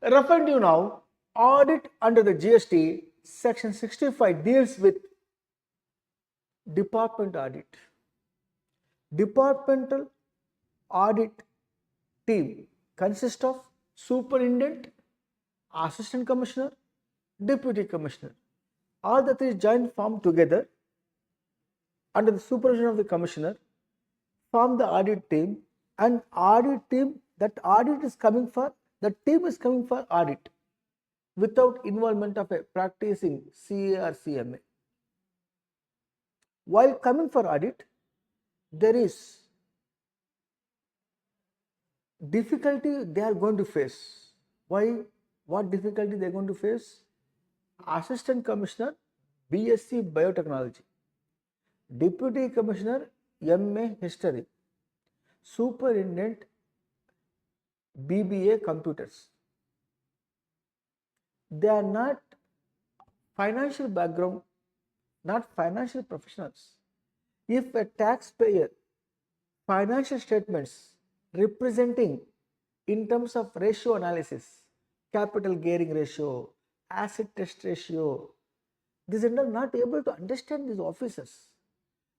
Referring to now, audit under the GST, section 65 deals with department audit. Departmental audit team consists of superintendent, assistant commissioner, deputy commissioner. All the three join form together under the supervision of the commissioner, form the audit team, and audit team, that audit is coming for, the team is coming for audit without involvement of a practicing CA or CMA. While coming for audit, there is difficulty they are going to face. Why? What difficulty they are going to face? Assistant Commissioner, BSc Biotechnology. Deputy Commissioner, MA History. Superintendent, BBA Computers. They are not financial background, not financial professionals. If a taxpayer financial statements representing in terms of ratio analysis, capital gearing ratio, asset test ratio, these are not able to understand these officers.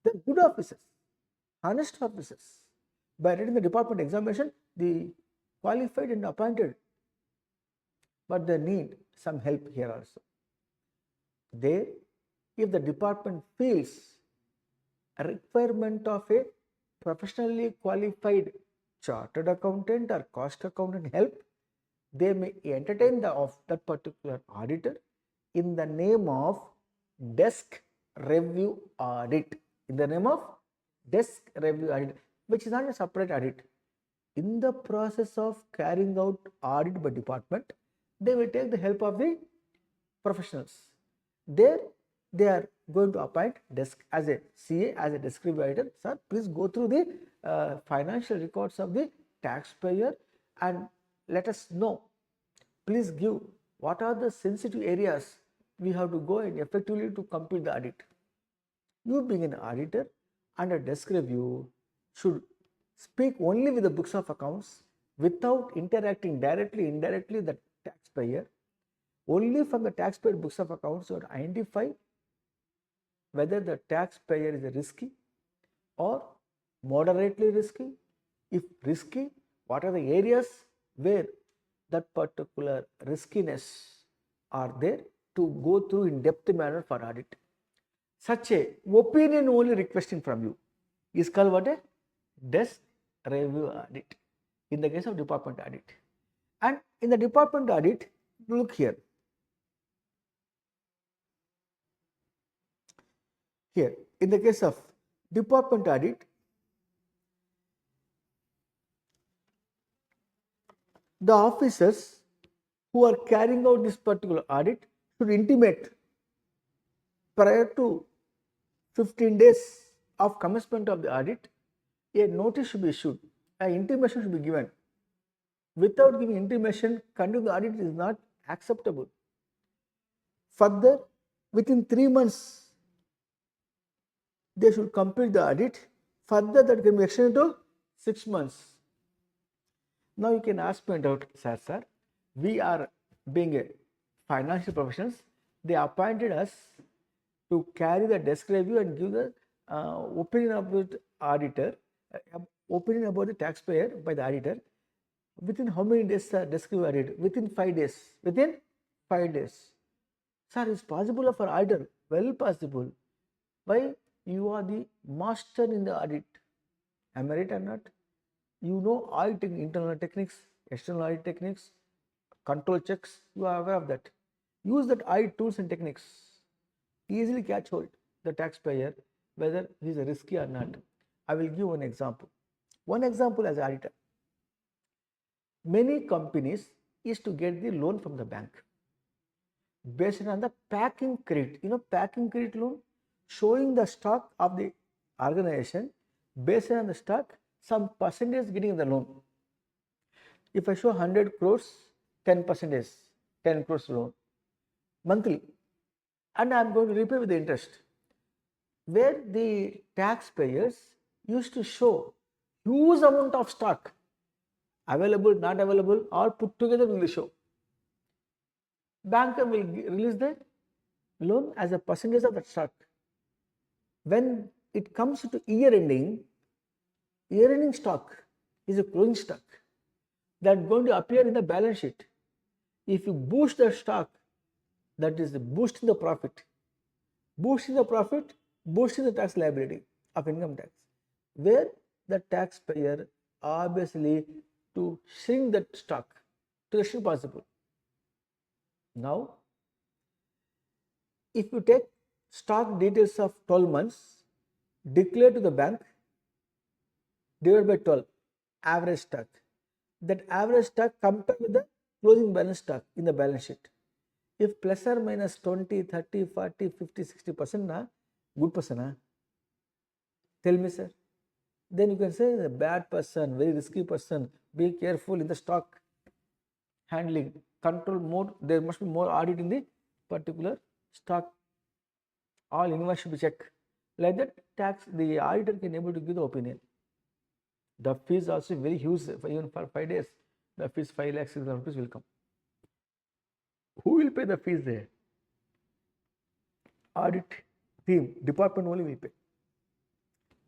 They are good officers, honest officers. By reading the department examination, the qualified and appointed, but they need some help here also. There, if the department feels a requirement of a professionally qualified chartered accountant or cost accountant help, they may entertain of that particular auditor in the name of desk review audit. In the name of desk review audit, which is not a separate audit. In the process of carrying out audit by department, they will take the help of the professionals. There, they are going to appoint desk as a CA, as a desk review auditor. Sir, please go through the financial records of the taxpayer and let us know. Please give what are the sensitive areas we have to go and effectively to complete the audit. You being an auditor and a desk review should speak only with the books of accounts without interacting directly, indirectly the taxpayer. Only from the taxpayer books of accounts you identify whether the taxpayer is risky or moderately risky. If risky, what are the areas where that particular riskiness are there to go through in depth manner for audit. Such a opinion only requesting from you is called what? A desk review audit in the case of department audit. And in the department audit, look here. Here, in the case of department audit, the officers who are carrying out this particular audit should intimate prior to 15 days of commencement of the audit, a notice should be issued, an intimation should be given. Without giving intimation, conduct the audit is not acceptable. Further, within 3 months, they should complete the audit. Further, that can be extended to 6 months. Now you can ask me a doubt, sir, we are being a financial professionals, they appointed us to carry the desk review and give the opinion about the auditor, opinion about the taxpayer by the auditor. Within how many days, sir, desk review audit? Within 5 days. Within 5 days. Sir, it's possible for auditor? Well possible. Why? You are the master in the audit. Am I right or not? You know all internal techniques, external audit techniques, control checks, you are aware of that. Use that audit tools and techniques. Easily catch hold the taxpayer whether he is risky or not. I will give one example. One example as auditor. Many companies used to get the loan from the bank based on the packing credit. You know, packing credit loan, showing the stock of the organization based on the stock, some percentage getting the loan. If I show 100 crores, 10%, 10 crores loan monthly, and I am going to repay with the interest. Where the taxpayers used to show huge amount of stock, available, not available, all put together will show. banker will release the loan as a percentage of that stock. When it comes to year ending stock is a closing stock that going to appear in the balance sheet. If you boost the stock, that is boosting the profit. Boosting the profit, boosting the tax liability of income tax, where the taxpayer obviously to shrink that stock to the extent possible. Now, if you take stock details of 12 months, declare to the bank, divided by 12, average stock. That average stock compared with the closing balance stock in the balance sheet. If plus or minus 20, 30, 40, 50, 60%, na, good person, na? Tell me, sir. Then you can say a bad person, very risky person, be careful in the stock handling, control more, there must be more audit in the particular stock. All invoice should be checked. Like that, the auditor can able to give the opinion. The fees also very huge, even for 5 days, the fees 5 lakhs, 6 lakh rupees will come. Who will pay the fees there? Audit team, department only will pay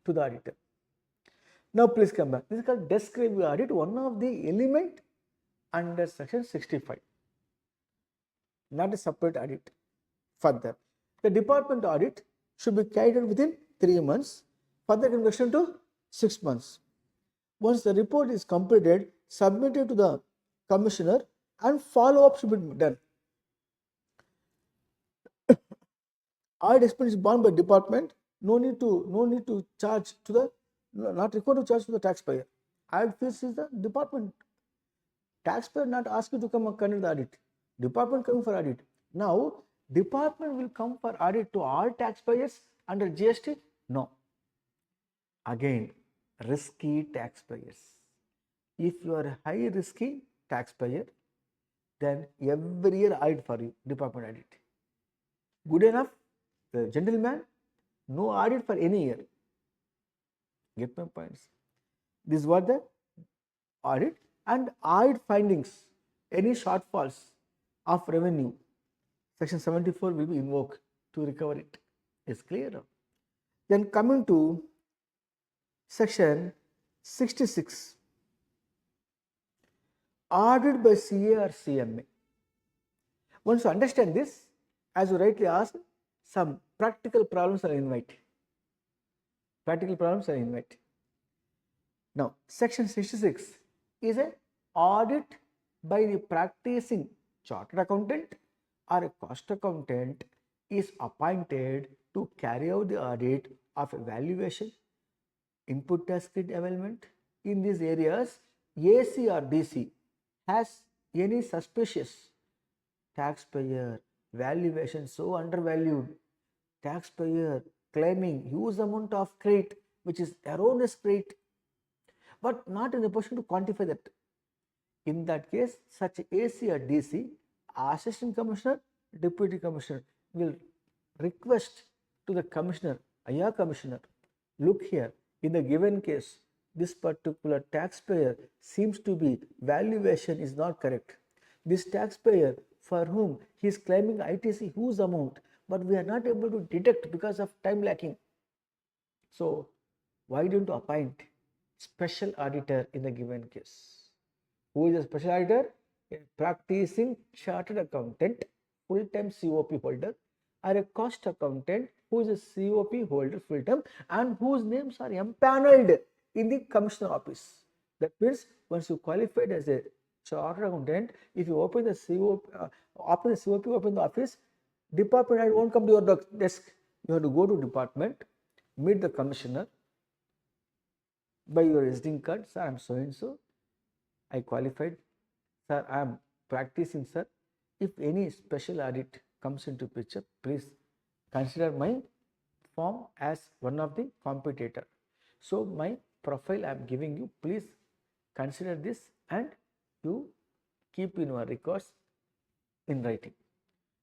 to the auditor. Now please come back. This is called desk review audit, one of the element under section 65, not a separate audit. Further, the department audit should be carried out within 3 months, further conversion to 6 months. Once the report is completed, submitted to the commissioner and follow-up should be done. Audit expense is borne by department, no need to charge to the, not required to charge to the taxpayer. Audit fees is the department. Taxpayer not ask you to come and conduct the audit. Department coming for audit. Now, department will come for audit to all taxpayers under GST? No. Again, risky taxpayers. If you are a high risky taxpayer, then every year audit for you, department audit. Good enough, the gentleman, no audit for any year. Get my points. This is what the audit, and audit findings, any shortfalls of revenue, section 74 will be invoked to recover it. Is clear now? Then coming to section 66, audit by CA or CMA. Once you understand this, as you rightly asked, some practical problems are invite. Now, section 66 is an audit by the practicing chartered accountant or a cost accountant is appointed to carry out the audit of valuation, input tax credit availment. In these areas, AC or DC has any suspicious taxpayer valuation so undervalued, taxpayer claiming huge amount of credit which is erroneous credit, but not in a position to quantify that. In that case, such AC or DC, assistant commissioner, deputy commissioner will request to the commissioner, Aya commissioner, look here, in the given case, this particular taxpayer seems to be valuation is not correct. This taxpayer for whom he is claiming ITC huge amount, but we are not able to detect because of time lacking. So, why don't you appoint special auditor in the given case? Who is a special auditor? A practicing chartered accountant, full-time COP holder, or a cost accountant who is a COP holder full-time and whose names are empaneled in the commissioner office. That means once you qualified as a chartered accountant, if you open the COP, open the office, department head won't come to your desk. You have to go to department, meet the commissioner, by your visiting card, sir, I am so and so, I qualified, sir, I am practicing, sir. If any special audit comes into picture, please consider my form as one of the competitor. So my profile I am giving you, please consider this and you keep in your records in writing.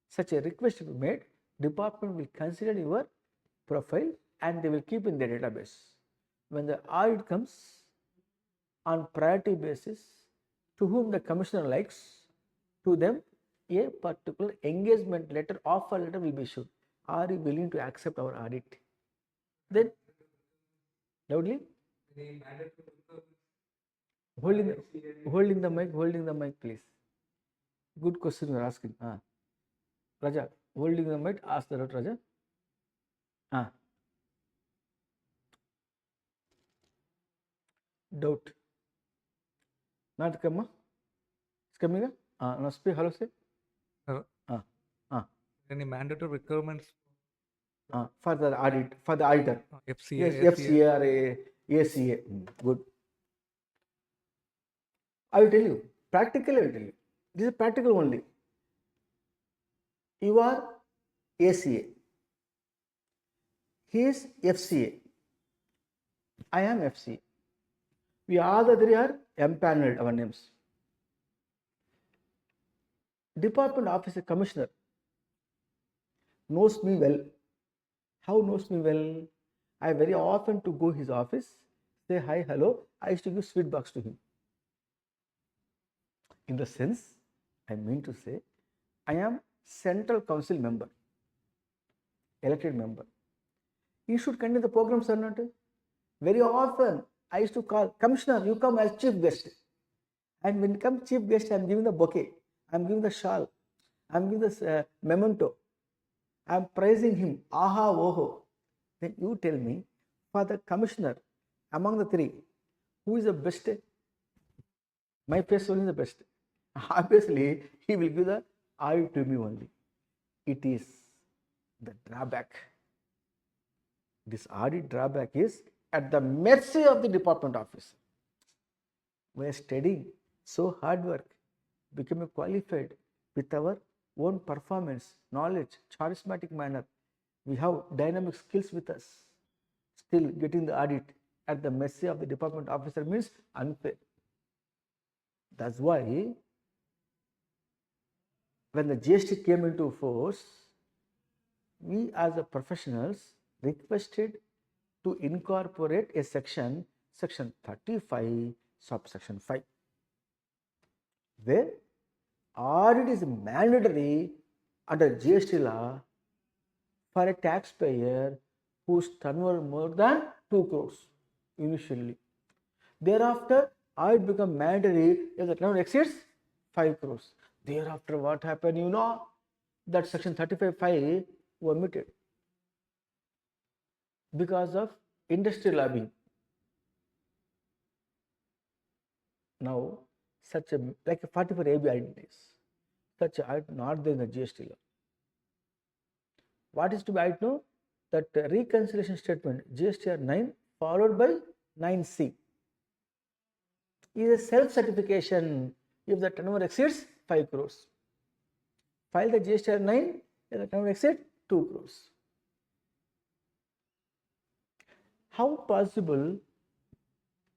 Such a request will be made, department will consider your profile and they will keep in the database. When the audit comes on priority basis, to whom the commissioner likes, to them a particular engagement letter, offer letter will be issued. Are you willing to accept our audit? Then, loudly, holding the mic, please. Good question you are asking. Raja, holding the mic, ask the Raja. Doubt. Not come? It's coming? Now speak. Hello, say. Any mandatory requirements for the audit, for the auditor? FCA, Yes, FCA or ACA. Good. I will tell you. Practically, I will tell you. This is practical only. You are ACA. He is FCA. I am FCA. We all the three are empaneled, our names. Department Officer Commissioner knows me well. How knows me well? I very often to go his office, say hi, hello. I used to give sweet box to him. In the sense, I mean to say, I am Central Council member, elected member. He should conduct the programs or not? Very often, I used to call, Commissioner, you come as chief guest. And when you come chief guest, I am giving the bouquet, I am giving the shawl, I am giving the memento, I am praising him, aha, oho. Then you tell me, for the commissioner, among the three, who is the best? My face only is the best. Obviously, he will give the audit to me only. It is the drawback. This audit drawback is at the mercy of the department officer. We are studying, so hard work, becoming qualified with our own performance, knowledge, charismatic manner. We have dynamic skills with us. Still getting the audit at the mercy of the department officer means unfair. That's why when the GST came into force, we as the professionals requested to incorporate a section 35, subsection 5, where audit is mandatory under GST law for a taxpayer whose turnover more than 2 crores initially. Thereafter, audit become mandatory if the turnover exceeds 5 crores. Thereafter, what happened? You know that section 35(5) omitted because of industry lobbying. Now, such a like a 44 AB identities, such a item not there in the GST law. What is to be I know that reconciliation statement GSTR 9 followed by 9C is a self-certification if the turnover exceeds 5 crores. File the GSTR 9 if the turnover exceeds 2 crores. How possible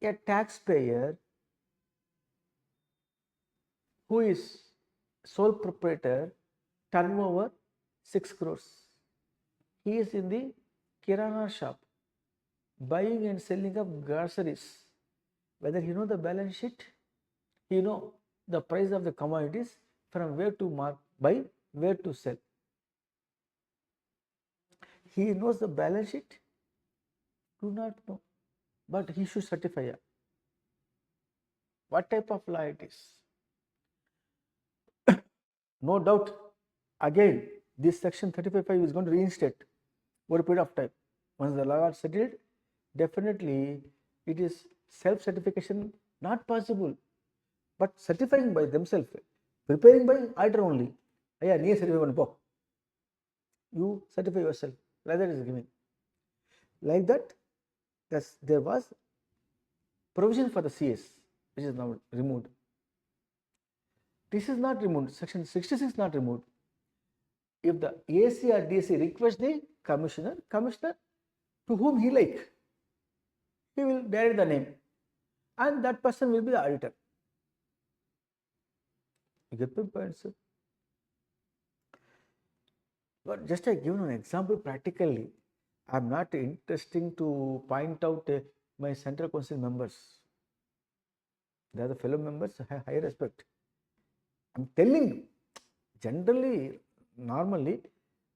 a taxpayer who is sole proprietor turnover 6 crores? He is in the kirana shop buying and selling of groceries. Whether he know the balance sheet, he know the price of the commodities, from where to buy, where to sell. He knows the balance sheet? Do not know, but he should certify. What type of law it is? No doubt, again, this section 35(5) is going to reinstate over a period of time. Once the law is settled, definitely it is self-certification not possible, but certifying by themselves, preparing by auditor only. Yeah, near certify. You certify yourself, rather is giving. Like that, there was provision for the CS, which is now removed. This is not removed, section 66 is not removed. If the AC or DC requests the commissioner to whom he like, he will direct the name and that person will be the auditor. You get my point, sir? But just I given an example practically. I am not interesting to point out my central council members. They are the fellow members, I have high respect. I am telling you, Generally, normally,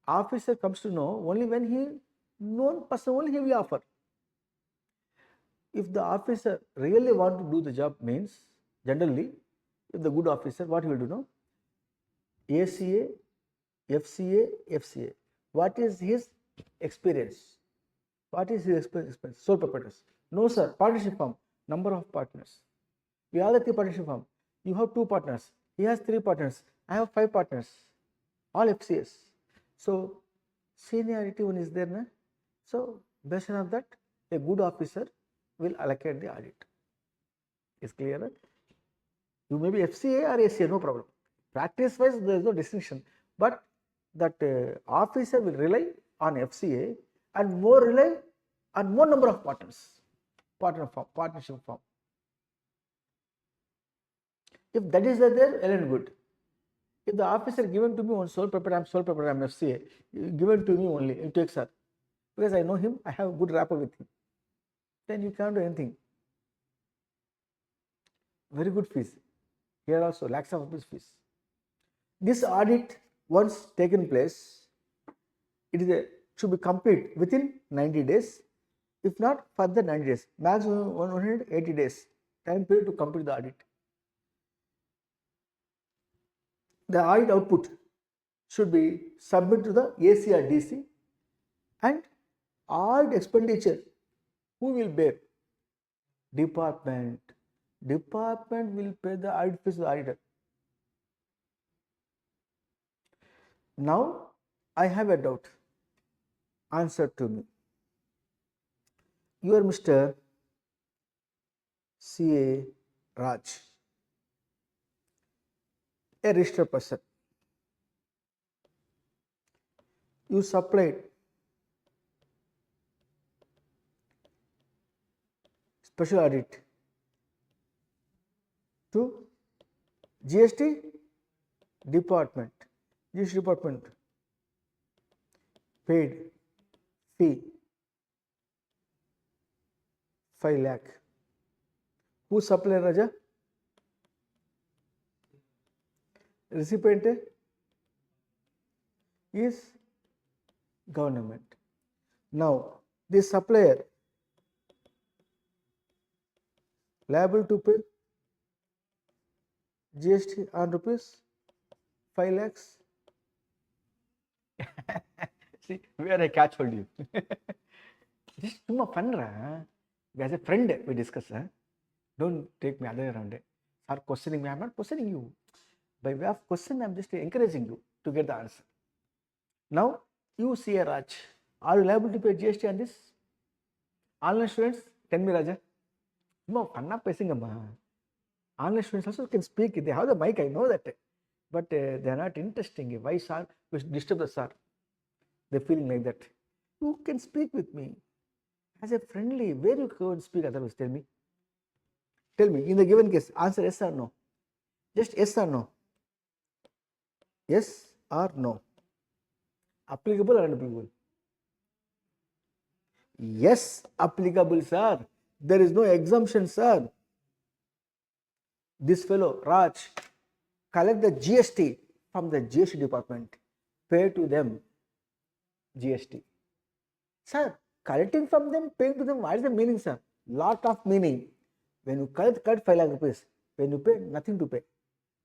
officer comes to know only when he known person only he will offer. If the officer really want to do the job means, generally, if the good officer, what he will do now? ACA, FCA, FCA. What is his experience? What is his experience? Sole proprietors. No, sir. Partnership firm. Number of partners. We all have 3 partnership firm. You have 2 partners. He has 3 partners. I have 5 partners. All FCS. So seniority one is there, na? So based on that, a good officer will allocate the audit. Is clear? Right? You may be FCA or ACA, no problem. Practice wise, there is no distinction. But that officer will rely on FCA and more rely on more number of partners, partnership firm. If that is there, well and good. If the officer given to me on sole proprietor, I'm FCA, given to me only, you take sir, because I know him, I have good rapport with him, then you can't do anything. Very good fees. Here also lakhs of rupees fees. This audit once taken place, should be complete within 90 days. If not, further 90 days, maximum 180 days time period to complete the audit. The audit output should be submitted to the ACRDC, and audit expenditure, who will bear? Department. Department will pay the audit fees to the auditor. Now, I have a doubt. Answer to me. You are Mr. CA Raj, a registered person. You supplied special audit to GST department. GST department paid fee 5 lakh. Who supplied, Raja? Recipient is government. Now, this supplier liable to pay GST on rupees 5 lakhs. See, where I catch hold you. Just சும்மா பண்றேன். As a friend, we discuss. Don't take me other way around. Are questioning me? I'm not questioning you. By way of question, I'm just encouraging you to get the answer. Now, you see a Raj. Are you liable to pay GST on this? Online students, tell me, Raja. சும்மா பண்ணா பேசுங்கம்மா. Online students also can speak. They have the mic, I know that. But they are not interesting. Why sir? We disturb the sir. They're feeling like that. You can speak with me. As a friendly, where you go and speak otherwise, tell me. Tell me, in the given case, answer yes or no. Just yes or no. Yes or no. Applicable or unapplicable? Yes, applicable, sir. There is no exemption, sir. This fellow, Raj, collect the GST from the GST department. Pay to them GST. Sir, collecting from them, paying to them, what is the meaning, sir? Lot of meaning. When you collect 5 lakh rupees, when you pay, nothing to pay.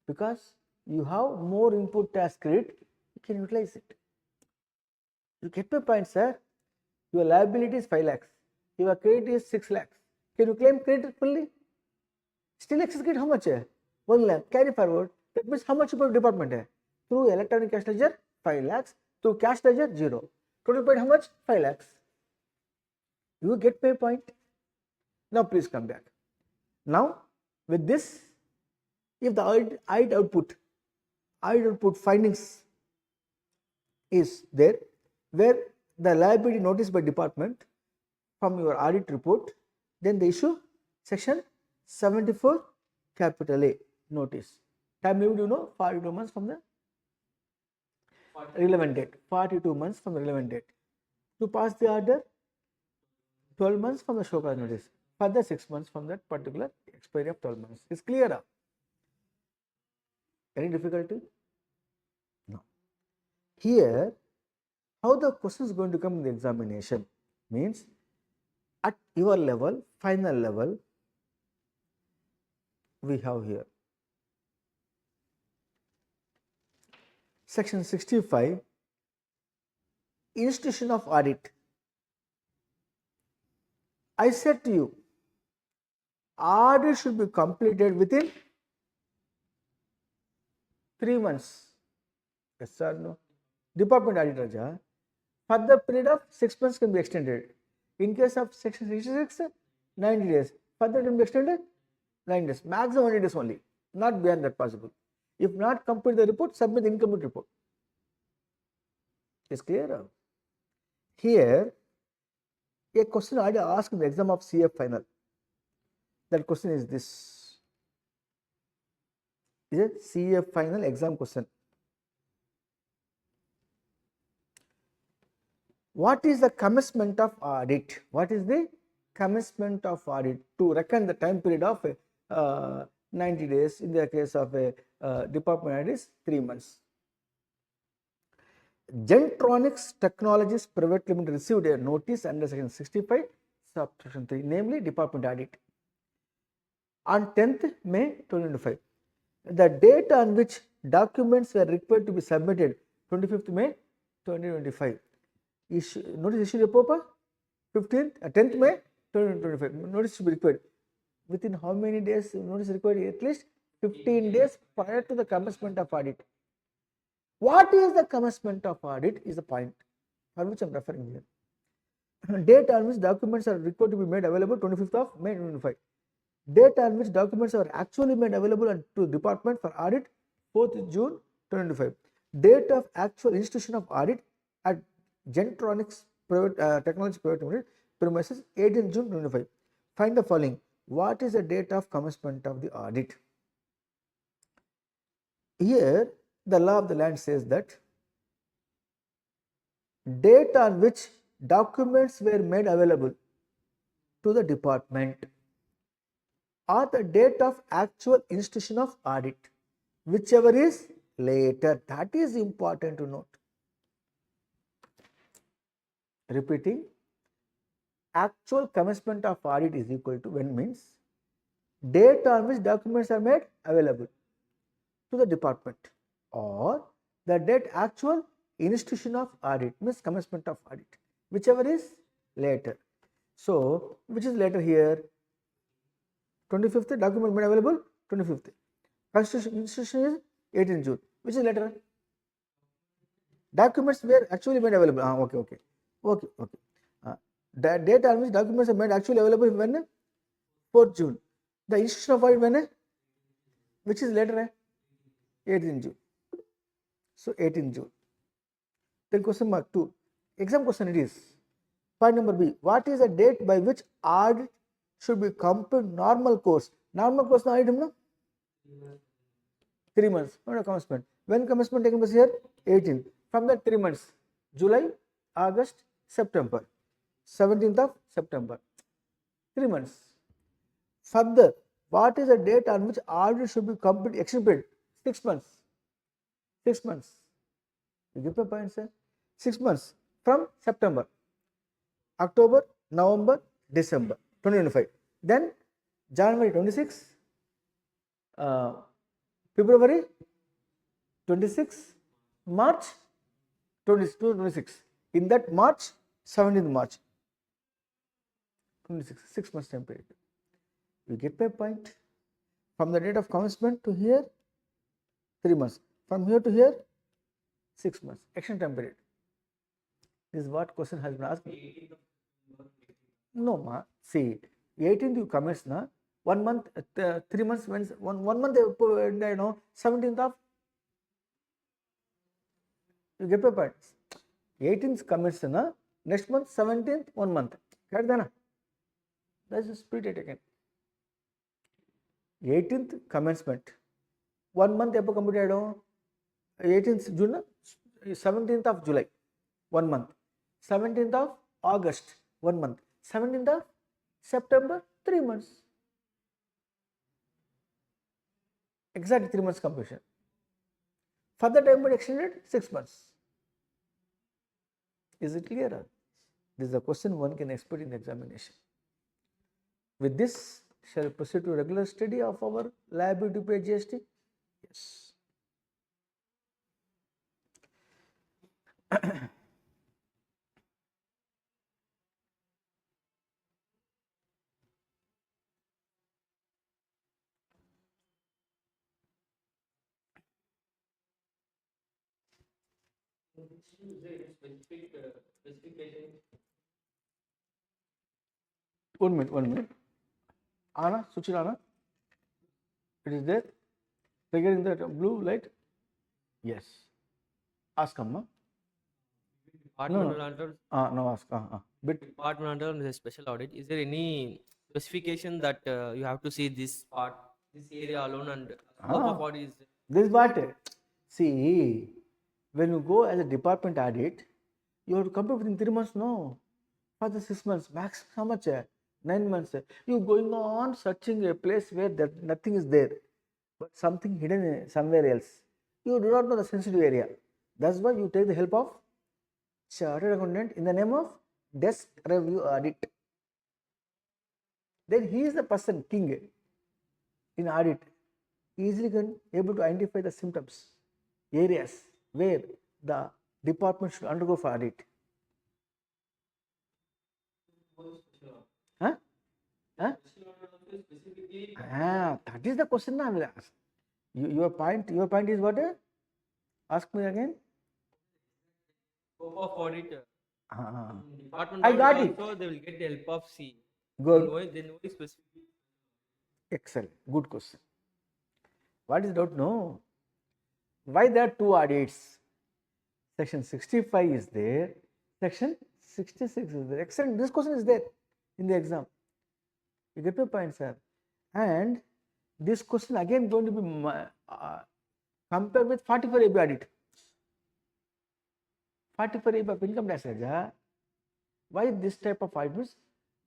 Because you have more input tax credit, you can utilize it. You get my point, sir. Your liability is 5 lakhs. Your credit is 6 lakhs. Can you claim credit fully? Still excess credit, how much? 1 lakh. Carry forward. That means how much you pay to department? Through electronic cash ledger, 5 lakhs. Through cash ledger, 0. Total paid how much? 5 lakhs. You get my point? Now please come back. Now with this, if the audit output findings is there, where the liability noticed by department from your audit report, then they issue section 74 capital A notice. Time limit, 42 months from the relevant date. 42 months from the relevant date. To pass the order, 12 months from the show cause notice. Further 6 months from that particular expiry of 12 months. Is clear? Any difficulty? Here, how the question is going to come in the examination means at your level, final level, we have here section 65, institution of audit. I said to you, audit should be completed within 3 months. Yes or no? Department audit, Raja, for the period of 6 months can be extended. In case of section 66, 90 days. Further can be extended 9 days. Maximum 100 days only. Not beyond that possible. If not complete the report, submit the incomplete report. Is clear? Here, a question I asked in the exam of CF final. That question is this. Is it CF final exam question? What is the commencement of audit? What is the commencement of audit? To reckon the time period of 90 days. In the case of a department audit is 3 months. Gentronics Technologies Private Limited received a notice under section 65 subsection 3, namely department audit, on 10th May 2025. The date on which documents were required to be submitted 25th May 2025. Notice issued a paper 10th May 2025. Notice to be required. Within how many days notice required? At least 15 days prior to the commencement of audit. What is the commencement of audit is the point for which I am referring here. Date on which documents are required to be made available 25th of May 2025. Date on which documents are actually made available to department for audit 4th June 2025. Date of actual institution of audit at Gentronics Technology Private Limited premises 18th June 2025. Find the following. What is the date of commencement of the audit? Here, the law of the land says that date on which documents were made available to the department or the date of actual institution of audit, whichever is later. That is important to note. Repeating, actual commencement of audit is equal to when means date on which documents are made available to the department or the date actual institution of audit means commencement of audit, whichever is later. So, which is later here? 25th document made available 25th. Constitution institution is 18 June. Which is later? Documents were actually made available. Okay. The date on which documents are made actually available when? 4th June. The institution of audit when? Which is later? 18 June. So 18 June. Then question mark 2. Exam question it is. Point number B. What is the date by which audit should be completed normal course? Normal course na item no? 3 months. Not a commencement. When commencement taken place here? 18. From that 3 months. July, August, September. 17th of September. 3 months. Further, what is the date on which audit should be completed? Extended 6 months. 6 months. You get my point, sir? 6 months from September, October, November, December 2025. Then January 26, February 26, March 22, 26. In that March, 17th March 26, 6 months time period. You get my point? From the date of commencement to here, 3 months. From here to here, 6 months. Action time period. This is what question has been asked. No, ma. See, 18th you commence na. 1 month, 3 months. One month, 17th of. You get my point? 18th commence na. Next month, 17th, 1 month. Correct na? That is split it again. 18th commencement. 1 month epo complete ayadum? 18th June, 17th of July, 1 month. 17th of August, 1 month. 17th of September, 3 months. Exactly 3 months completion. Further time period extended 6 months. Is it clear? This is a question one can expect in the examination. With this, shall we proceed to regular study of our liability to pay GST? Yes. One minute, 1 minute. Anna, switch it Anna. It is there. Triggering the blue light. Yes. Ask Amma. Departmental under No, ask. Bit. departmental under the special audit, is there any specification that you have to see this part, this area alone, and scope of audit is This is what. See, when you go as a department audit, you have to complete within 3 months. No, for the 6 months, max how much? 9 months. You going on searching a place where that nothing is there, but something hidden somewhere else. You do not know the sensitive area. That's why you take the help of chartered accountant in the name of desk review audit. Then he is the person king in audit. Easily can able to identify the symptoms, areas where the department should undergo for audit. Huh? Huh? That is the question I will ask. Your point is what? Ask me again. scope of audit? Department I audit got it. also, they will get the help of C. Good. They know specific. Excellent. Good question. What is doubt? No. Why there are two audits? Section 65 is there. Section 66 is there. Excellent. This question is there in the exam. You get my point, sir. And this question again going to be compared with 44 AB audit. 44 AB of income tax. Why this type of audit? Means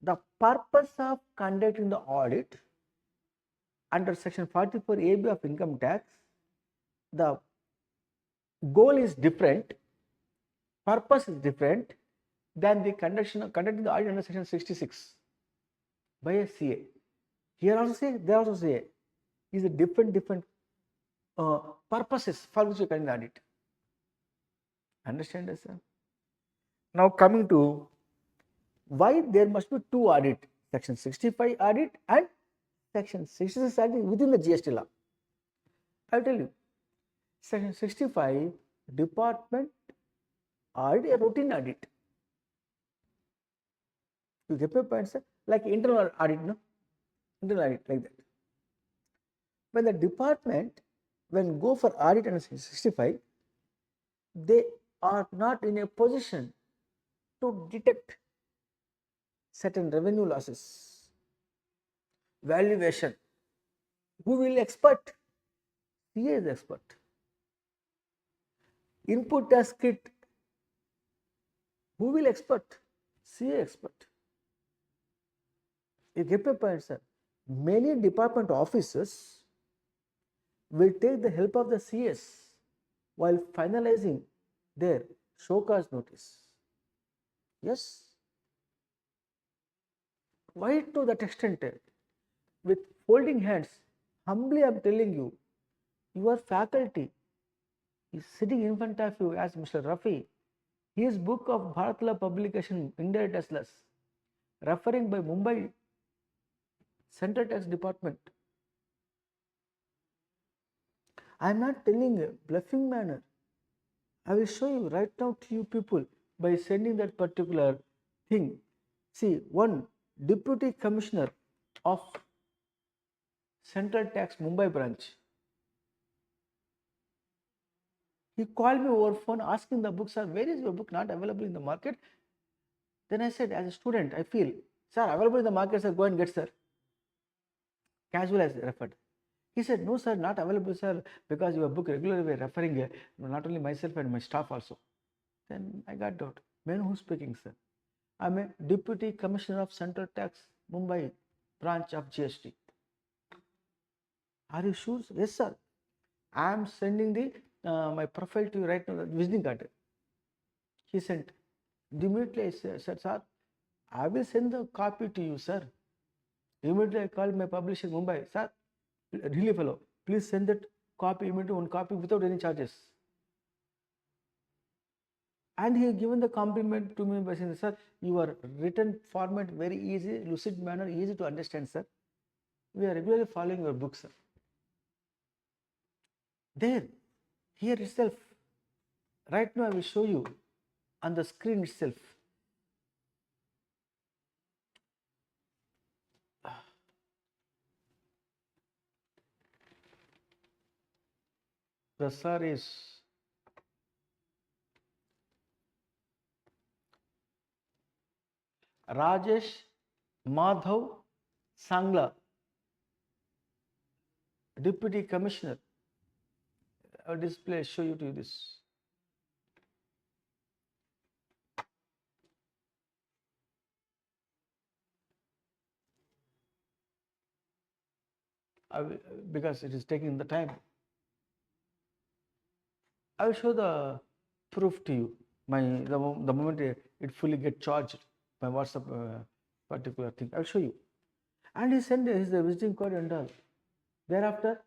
the purpose of conducting the audit under section 44 AB of income tax, the goal is different, purpose is different than the conducting the audit under section 66 by a CA. Here also say, there also say, is a different purposes for which you conduct the audit. Understand this, sir? Now coming to why there must be two audit, section 65 audit and section 66 audit within the GST law. I will tell you, section 65 department audit, a routine audit. You get my point, sir? Like internal audit, no? Internal audit like that. When the department, when go for audit under section 65, they are not in a position to detect certain revenue losses, valuation. Who will expert? CA is expert. Input tax kit. Who will expert? CA expert. You get my point, sir? Many department officers will take the help of the CS while finalizing their show cause notice. Yes. Why to that extent? With folding hands, humbly I am telling you, your faculty is sitting in front of you as Mr. Rafi. His book of Bharatla publication, Indirect Tax Laws, referring by Mumbai Central Tax Department. I am not telling a bluffing manner. I will show you right now to you people by sending that particular thing. See, one deputy commissioner of Central Tax Mumbai branch. He called me over phone asking the book, sir, where is your book not available in the market? Then I said, as a student, I feel, sir, available in the market, sir, go and get, sir. Casual as referred. He said, no, sir, not available, sir, because your book regularly we are referring not only myself and my staff also. Then I got doubt. May I know who's speaking, sir? I'm a deputy commissioner of Central Tax Mumbai branch of GST. Are you sure? Yes, sir. I am sending the my profile to you right now, the visiting card. He sent. Immediately I said, sir, I will send the copy to you, sir. Immediately I called my publisher in Mumbai, sir, really fellow, please send that copy immediately, one copy without any charges. And he given the compliment to me by saying, sir, your written format very easy, lucid manner, easy to understand, sir. We are regularly following your book, sir. There, here itself, right now I will show you on the screen itself. The sir is Rajesh Madhav Sangla, Deputy Commissioner. I'll display, show you to this. I will, because it is taking the time. I will show the proof to you. The moment it fully get charged, my WhatsApp particular thing, I will show you. And he sent his visiting card and all. Thereafter,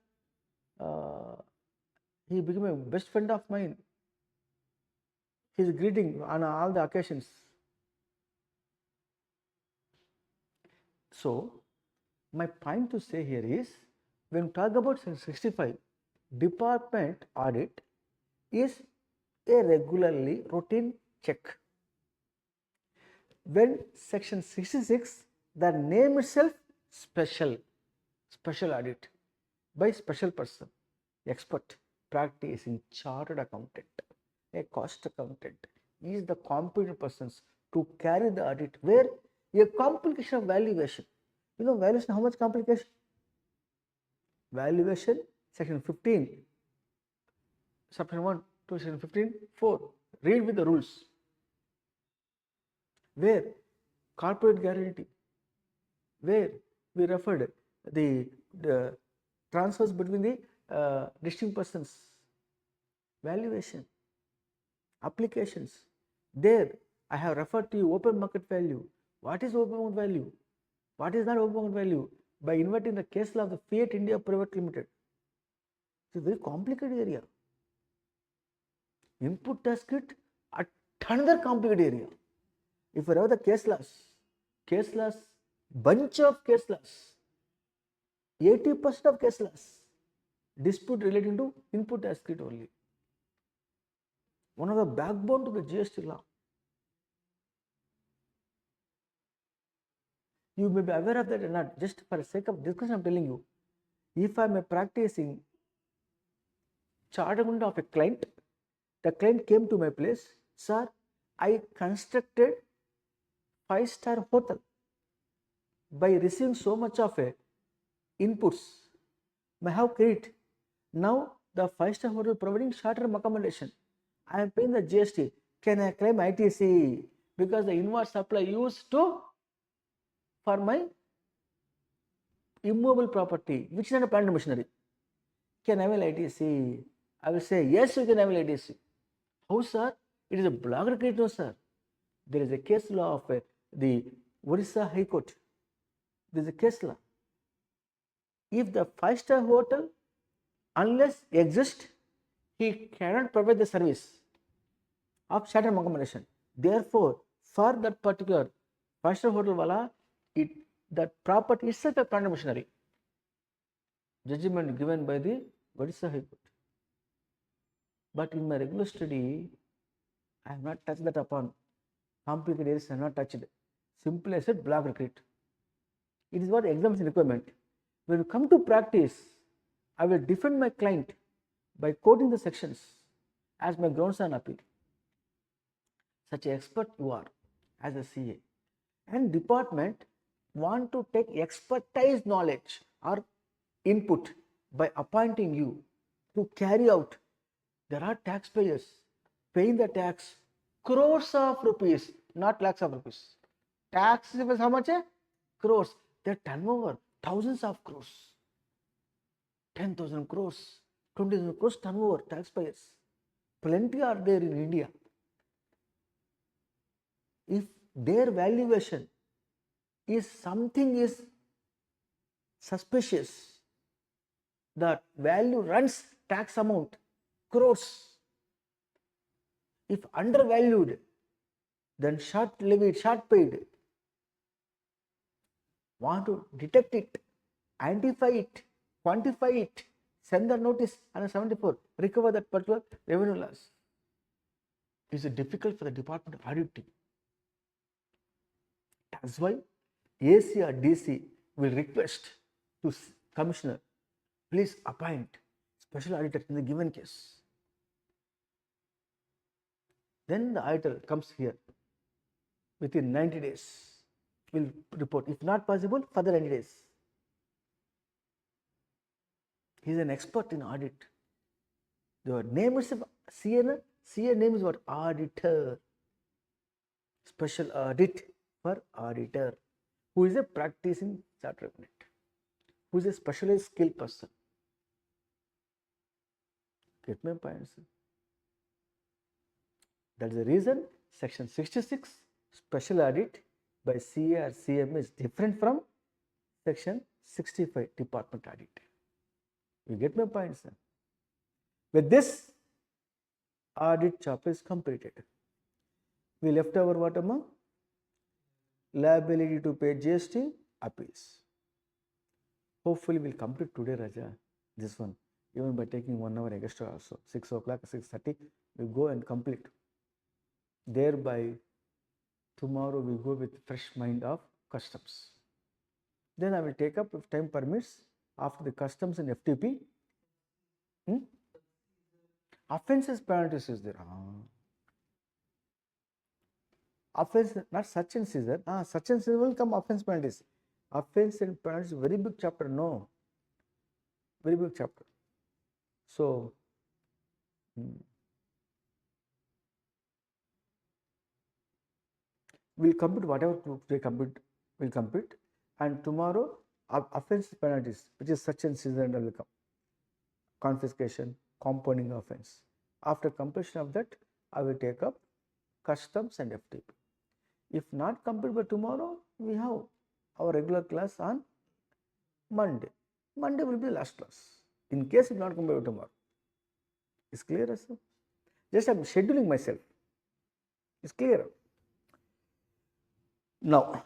he became a best friend of mine. His greeting on all the occasions. So, my point to say here is, when we talk about Section 65, department audit is a regularly routine check. When Section 66, the name itself special audit by special person, expert, practicing chartered accountant, a cost accountant is the competent persons to carry the audit, where a complication of valuation. You know valuation, how much complication? Valuation, section 15, section 1 to section 15, 4. Read with the rules. Where corporate guarantee, where we referred the transfers between the distinct persons, valuation, applications. There I have referred to you open market value. What is open market value? What is not open market value? By inverting the case law of the Fiat India Private Limited. It's a very complicated area. Input tax kit, another complicated area. If you have the case laws, bunch of case laws, 80% of case laws, dispute relating to input tax kit only. One of the backbone to the GST law. You may be aware of that or not. Just for the sake of discussion, I am telling you. If I am a practicing chartered accountant of a client, the client came to my place, sir, I constructed 5-star hotel by receiving so much of a inputs. May have credit. Now the 5-star hotel providing short-term accommodation. I am paying the GST. Can I claim ITC? Because the inward supply used to for my immovable property, which is not a plant and machinery. Can I avail ITC? I will say, yes, you can avail ITC. How, sir? It is a block credit, no, sir. There is a case law of the Orissa High Court. There is a case law. If the 5-star hotel, unless exists, he cannot provide the service of short-term accommodation. Therefore, for that particular 5-star hotel wala, that property itself a plant and machinery. Judgment given by the Orissa High Court. But in my regular study, I have not touched that upon. Complicated areas I have not touched. Simply I said block credit. It is what examination requirement. When you come to practice, I will defend my client by quoting the sections as my grounds on appeal. Such an expert you are as a CA. And department want to take expertise knowledge or input by appointing you to carry out. There are taxpayers paying the tax crores of rupees, not lakhs of rupees. Tax is how much? Crores. Their turnover, thousands of crores. 10,000 crores, 20,000 crores turnover, taxpayers. Plenty are there in India. if their valuation is something is suspicious, the value runs tax amount crores. If undervalued, then short levied, short paid. Want to detect it, identify it, quantify it, send the notice under 74, recover that particular revenue loss. It is difficult for the department of audit team. That's why AC or DC will request to commissioner, please appoint special auditor in the given case. Then the auditor comes here within 90 days, will report. If not possible, further 90 days. He is an expert in audit. The name is CA name is what? Auditor. Special audit for auditor, who is a practicing chartered accountant, who is a specialized skill person. Get my point, sir? That is the reason section 66 special audit by CA or CMA is different from section 65 department audit. You get my point, sir? With this, audit chapter is completed. We left our what among? Liability to pay GST, appeals. Hopefully we'll complete today, Raja, this one, even by taking 1 hour extra also. 6 o'clock, 6:30, we go and complete. Thereby, tomorrow we go with fresh mind of customs. Then I will take up, if time permits, after the customs and FTP. Offenses penalties is there. Offense, not such and seizure. Such and seizure will come offense penalties. Offense and penalties, very big chapter. No, very big chapter. So, we'll complete whatever they complete. We'll complete, and tomorrow offense penalties, which is such and seizure, and will come. Confiscation, compounding offense. After completion of that, I will take up customs and FTP. If not complete by tomorrow, we have our regular class on Monday. Monday will be the last class. In case it not complete by tomorrow. It's clear, sir? Just I'm scheduling myself. It's clear. Now,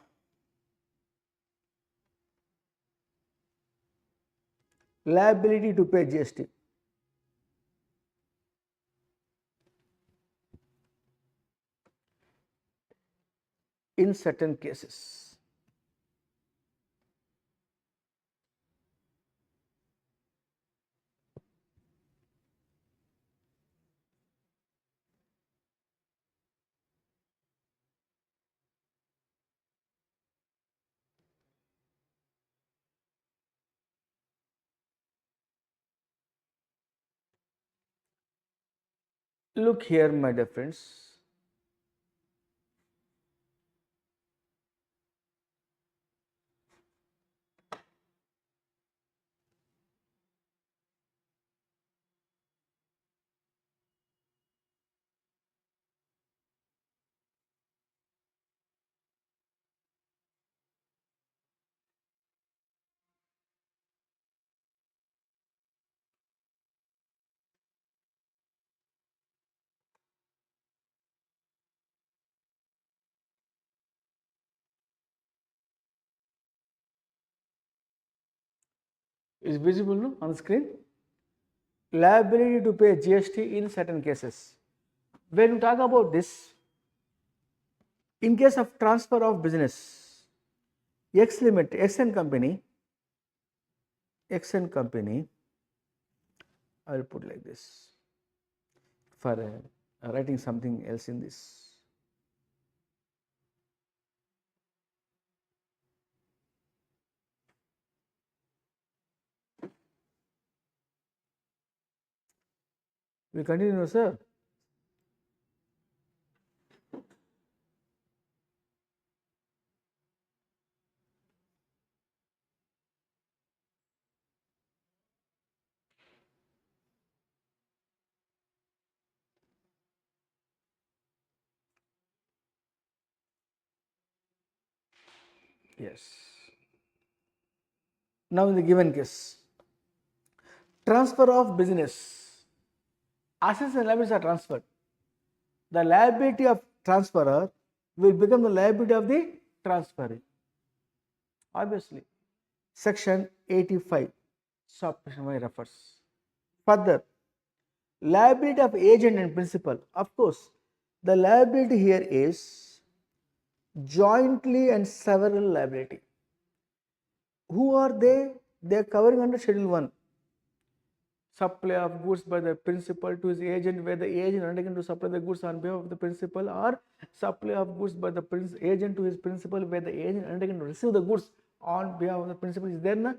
liability to pay GST. In certain cases. Look here, my dear friends. Is visible, no, on the screen? Liability to pay GST in certain cases. When we talk about this, in case of transfer of business, X Limited, XN company, I will put like this for writing something else in this. We continue, sir. Yes. Now in the given case, transfer of business. Assets and liabilities are transferred. The liability of transferor will become the liability of the transferee. Obviously, section 85 subsection Y refers. Further, liability of agent and principal. Of course, the liability here is jointly and several liability. Who are they? They are covering under Schedule 1. Supply of goods by the principal to his agent, where the agent undertaken to supply the goods on behalf of the principal, or supply of goods by the agent to his principal, where the agent undertaken to receive the goods on behalf of the principal. Is there na?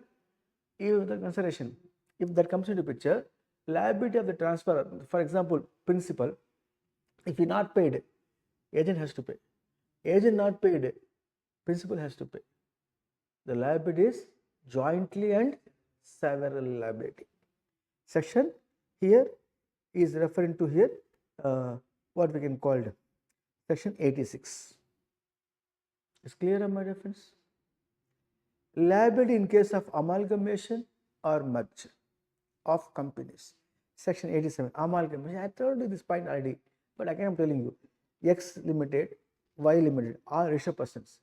If the consideration, if that comes into picture, liability of the transfer, for example, principal, if he not paid, agent has to pay. Agent not paid, principal has to pay. The liability is jointly and several liability. Section here is referring to here what we can call section 86. Is clear, my dear friends? Liability in case of amalgamation or merge of companies. Section 87, amalgamation. I told you this point already, but again I am telling you, X limited, Y limited are registered persons.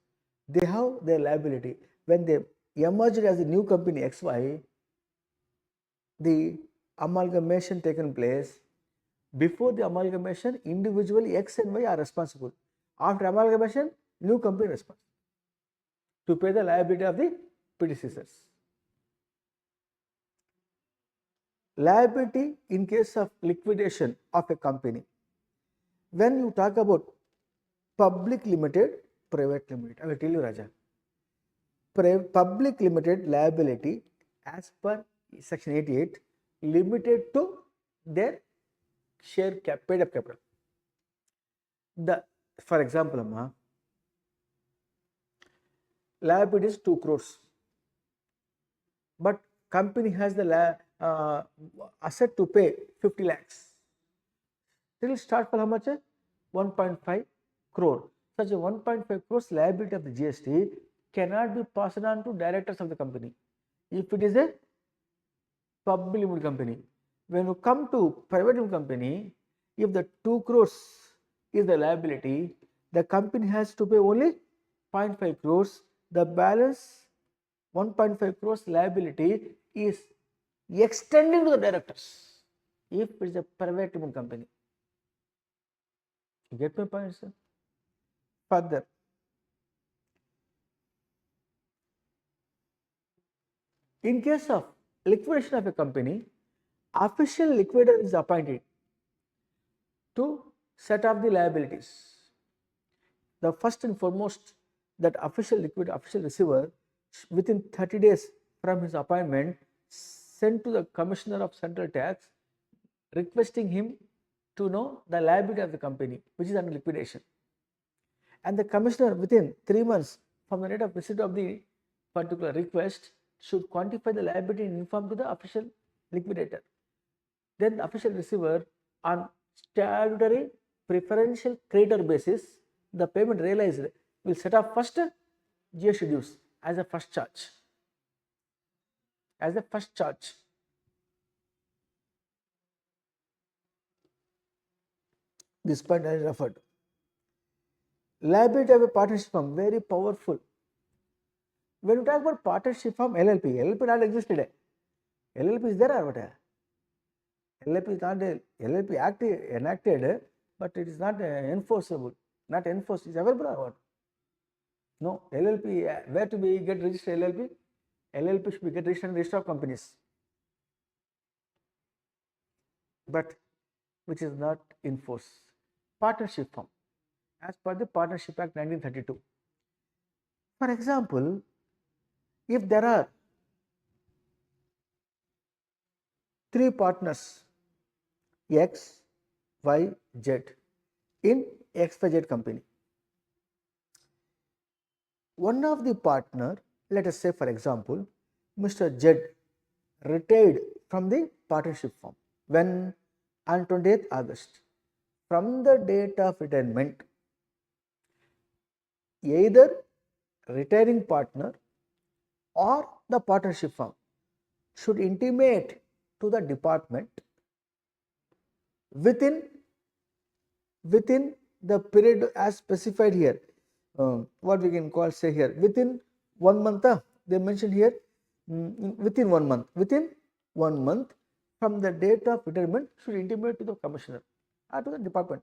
They have their liability. When they emerged as a new company XY, the amalgamation taken place. Before the amalgamation, individually X and Y are responsible. After amalgamation, new company responsible to pay the liability of the predecessors. Liability in case of liquidation of a company. When you talk about public limited, private limited, I will tell you, Raja. Public limited liability as per section 88 limited to their share paid up capital. For example, liability is 2 crores, but company has the asset to pay 50 lakhs. Still start for how much? 1.5 crore. Such a 1.5 crores liability of the GST cannot be passed on to directors of the company if it is a public limited company. When you come to private limited company, if the 2 crores is the liability, the company has to pay only 0.5 crores. The balance 1.5 crores liability is extending to the directors if it is a private limited company. You get my point, sir? Further, in case of liquidation of a company, official liquidator is appointed to set up the liabilities. The first and foremost, that official receiver within 30 days from his appointment sent to the Commissioner of Central Tax requesting him to know the liability of the company which is under liquidation. And the Commissioner within 3 months from the date of receipt of the particular request should quantify the liability and inform to the official liquidator. Then the official receiver on statutory preferential creditor basis, the payment realized will set up first GST dues as a first charge. As a first charge. This point I referred. Liability of a partnership firm, very powerful. When you talk about partnership firm, LLP not existed. LLP is there or what? LLP is not LLP act enacted, but it is not enforceable. Not enforced. Is available or what? No. LLP, where to be get registered LLP? LLP should be get registered in the register of companies. But which is not enforced. Partnership firm as per the Partnership Act 1932. For example, if there are 3 partners X, Y, Z in XYZ company, one of the partner, let us say for example, Mr. Z retired from the partnership firm when on 28th August. From the date of retirement, either retiring partner or the partnership firm should intimate to the department within the period as specified here. What we can call, say here, within 1 month. They mentioned here within 1 month. Within 1 month from the date of retirement should intimate to the commissioner or to the department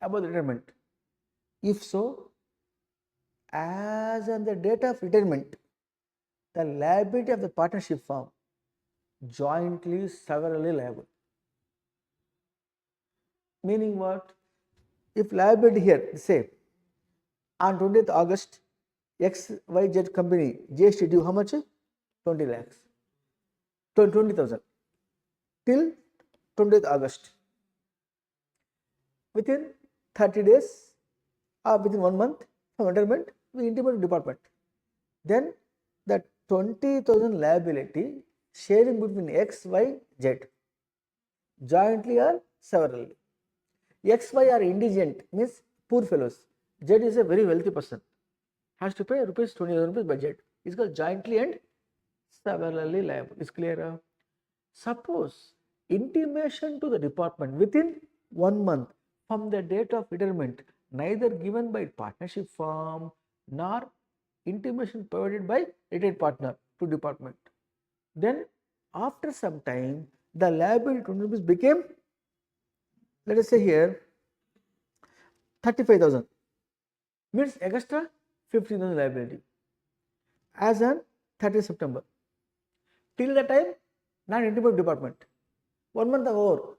about the retirement. If so, as on the date of retirement, the liability of the partnership firm jointly severally liable. Meaning what? If liability here, say on 20th August, XYZ company GST due how much? 20 lakhs, 20,000 till 20th August. Within 30 days or within 1 month from retirement, we intimate department. Then the 20,000 liability sharing between XYZ jointly or severally. XY are indigent, means poor fellows. Z is a very wealthy person, has to pay rupees 20,000 rupees by Z. Is called jointly and severally liable. Is clear? Suppose intimation to the department within 1 month from the date of retirement, neither given by partnership firm nor intimation provided by retired partner to department. Then after some time, the liability 20 rupees became, let us say here, 35,000, means extra 15,000 liability as on 30th September. Till the time, not intimate department. 1 month over.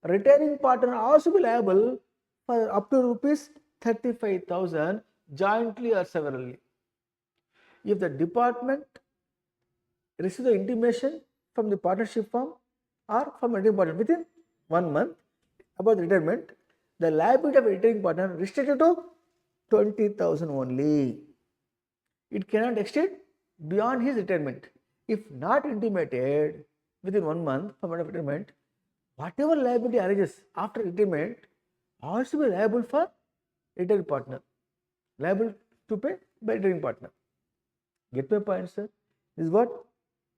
Retiring partner also be liable for up to rupees 35,000 jointly or severally. If the department receives the intimation from the partnership firm or from a retiring partner within 1 month about the retirement, the liability of a retiring partner restricted to 20,000 only. It cannot extend beyond his retirement. If not intimated within 1 month from retirement, whatever liability arises after retirement also be liable for retiring partner, liable to pay by retiring partner. Get my point, sir? This is what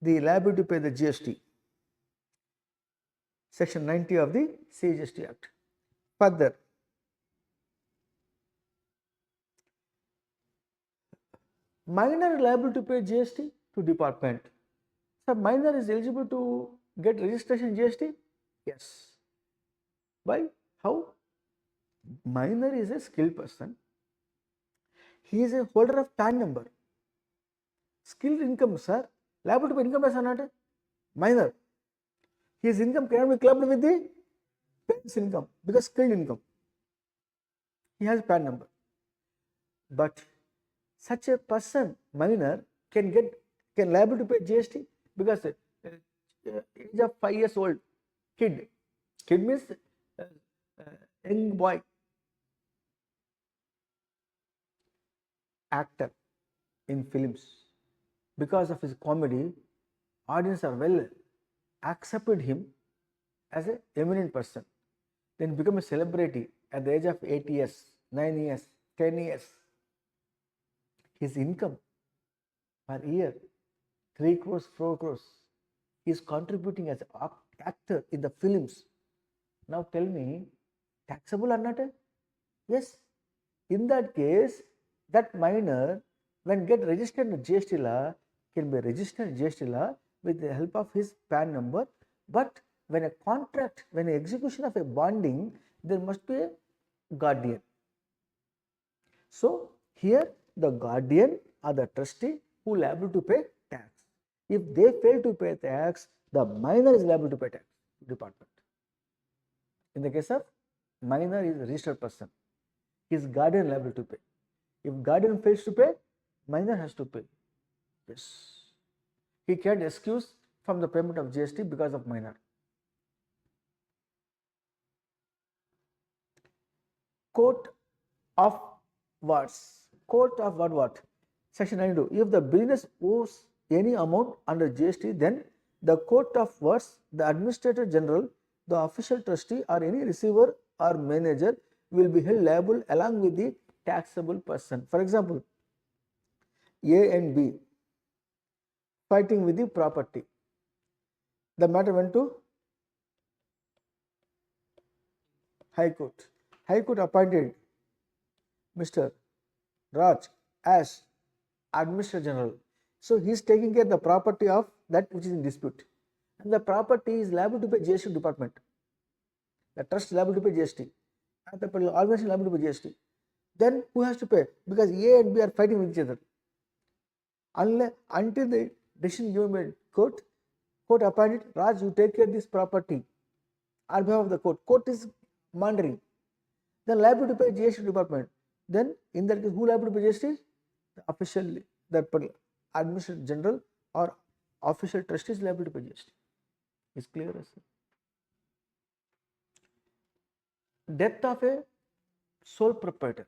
the liability to pay the GST. Section 90 of the CGST Act. Further, minor liable to pay GST to department. So minor is eligible to get registration GST? Yes. Why? How? Minor is a skilled person. He is a holder of PAN number. Skilled income, sir. Liable to pay income tax or not? Minor. His income cannot be clubbed with the parent's income because skilled income. He has PAN number. But such a person, minor, can liable to pay GST because age of 5 years old kid. Kid means young boy. Actor in films. Because of his comedy, audience are well accepted him as an eminent person. Then become a celebrity at the age of 8 years, 9 years, 10 years. His income per year 3 crores, 4 crores. He is contributing as an actor in the films. Now tell me, taxable or not? Yes. In that case, that minor, when get registered in GST law, can be registered in GST law with the help of his PAN number. But when a contract, when an execution of a bonding, there must be a guardian. So here the guardian or the trustee who liable to pay tax. If they fail to pay tax, the minor is liable to pay tax to department. In the case of minor is a registered person, his guardian liable to pay. If guardian fails to pay, minor has to pay. Yes. He can't excuse from the payment of GST because of minor. Court of words. Court of what? Section 92. If the business owes any amount under GST, then the court of words, the administrator general, the official trustee, or any receiver or manager will be held liable along with the taxable person. For example, A and B fighting with the property. The matter went to High Court. High Court appointed Mr. Raj as Administrator General. So he is taking care of the property of that which is in dispute. And the property is liable to pay GST department. The trust is liable to pay GST. And the organization is liable to pay GST. Then who has to pay? Because A and B are fighting with each other. Until the decision given by court appointed, Raj, you take care of this property on behalf of the court. Court is monitoring. Then liable to pay GST department. Then in that case, who liable to pay GST? The official, the Administrator General or official trustee is liable to pay GST. Is clear, sir? Death of a sole proprietor.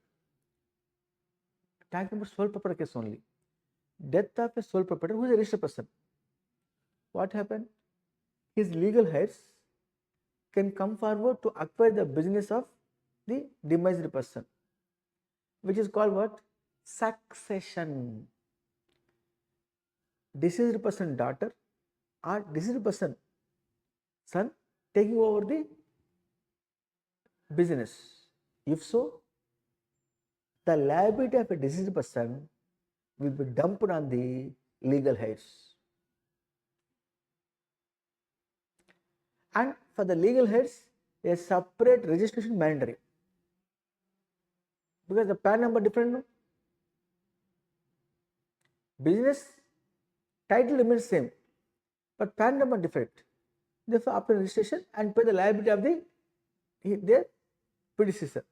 Talking about sole proprietor case only. Death of a sole proprietor who is a registered person. What happened? His legal heirs can come forward to acquire the business of the demised person, which is called what? Succession. Deceased person daughter or deceased person son taking over the business. If so, the liability of a deceased person will be dumped on the legal heirs. And for the legal heirs, a separate registration mandatory. Because the PAN number different, no? Business title remains same, but PAN number different. Therefore, after registration and pay the liability of their predecessor.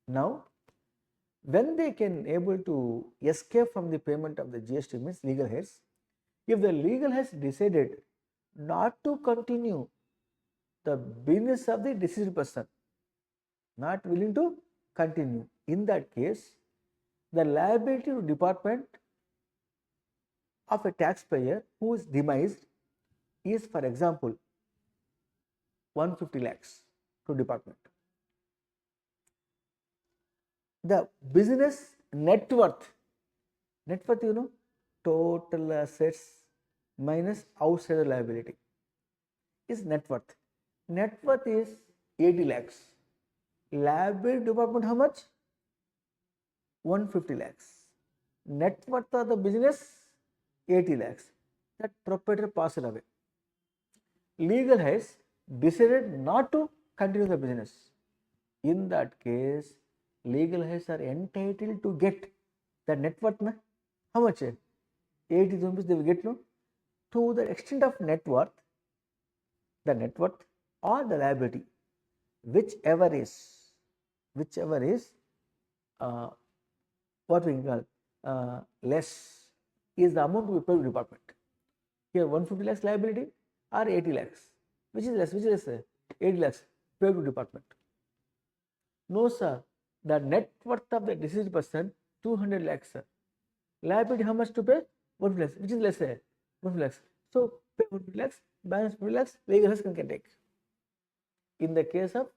Now, when they can able to escape from the payment of the GST means legal heirs, if the legal heirs decided not to continue the business of the deceased person, not willing to continue, in that case, the liability to department of a taxpayer who is demised is, for example, 150 lakhs to department. The business net worth, you know, total assets minus outside liability is net worth. Net worth is 80 lakhs. Liability department how much? 150 lakhs. Net worth of the business 80 lakhs. That proprietor passed away. Legal heirs decided not to continue the business. In that case, legal heirs are entitled to get the net worth. Na? How much? 80 rupees they will get, no? To the extent of net worth, the net worth or the liability, whichever is what we call less is the amount we pay to department. Here 150 lakhs liability or 80 lakhs, which is less, 80 lakhs paid to department. No sir, the net worth of the deceased person 200 lakhs sir. Liability how much to pay? 150 lakhs, which is less, 150 lakhs. So pay 150 lakhs, balance 50 lakhs, legal heirs can take. In the case of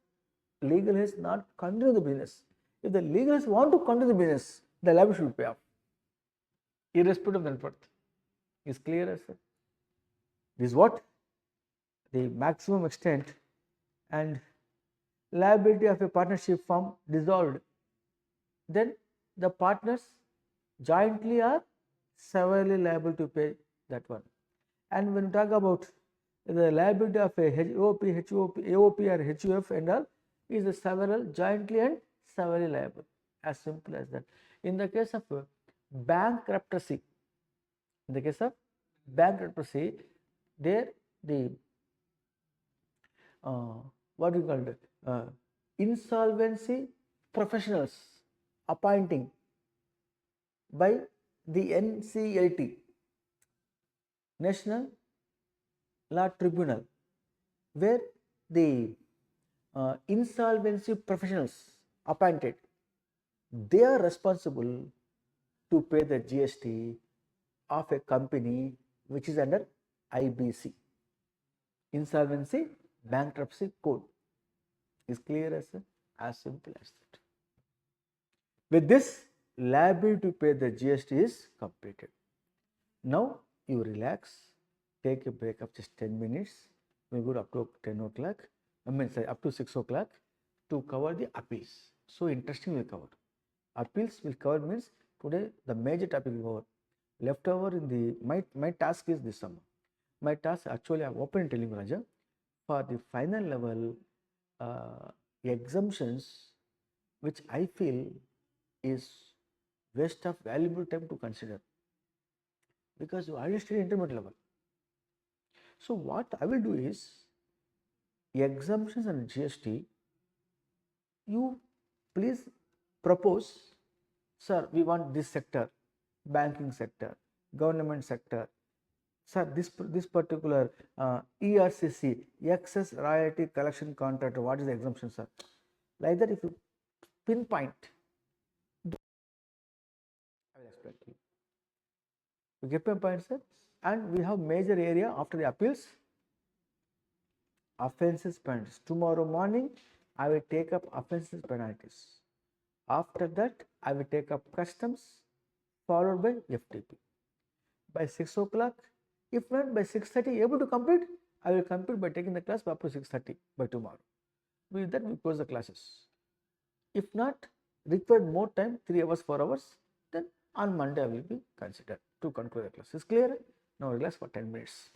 legal heirs not continue the business, if the legal heirs want to continue the business, the liability should pay off, irrespective of the net worth. Is clear, sir? This is what the maximum extent and liability of a partnership firm dissolved. Then the partners jointly are severally liable to pay that one. And when we talk about the liability of a AOP or HUF and all is the several jointly and severally liable, as simple as that. In the case of bankruptcy, there the what we call it, insolvency professionals appointing by the NCLT, National Law Tribunal, where the insolvency professionals appointed, they are responsible to pay the GST of a company which is under IBC, Insolvency Bankruptcy Code. Is clear as simple as that. With this, liability to pay the GST is completed. Now you relax, take a break of just 10 minutes. We go up to 10 o'clock, sorry, up to 6 o'clock to cover the appeals. So interesting we cover. Appeals will cover means today the major topic will cover. Leftover in the, my task is this summer. My task actually I am open telling Raja, for the final level exemptions which I feel is waste of valuable time to consider, because you already studied intermediate level. So what I will do is exemptions and GST, you please propose, sir, we want this sector, banking sector, government sector, sir, this particular ERCC, excess royalty collection contract, what is the exemption, sir? Like that, if you pinpoint, I will explain to you. You get my point, sir? And we have major area after the appeals, offences penalties. Tomorrow morning, I will take up offences penalties. After that, I will take up customs, followed by FTP. By 6 o'clock, if not by 6:30 able to complete, I will complete by taking the class up to 6:30 by tomorrow. With that, we close the classes. If not, required more time, 3 hours, 4 hours, then on Monday I will be considered to conclude the class. Is clear? Now relax for 10 minutes.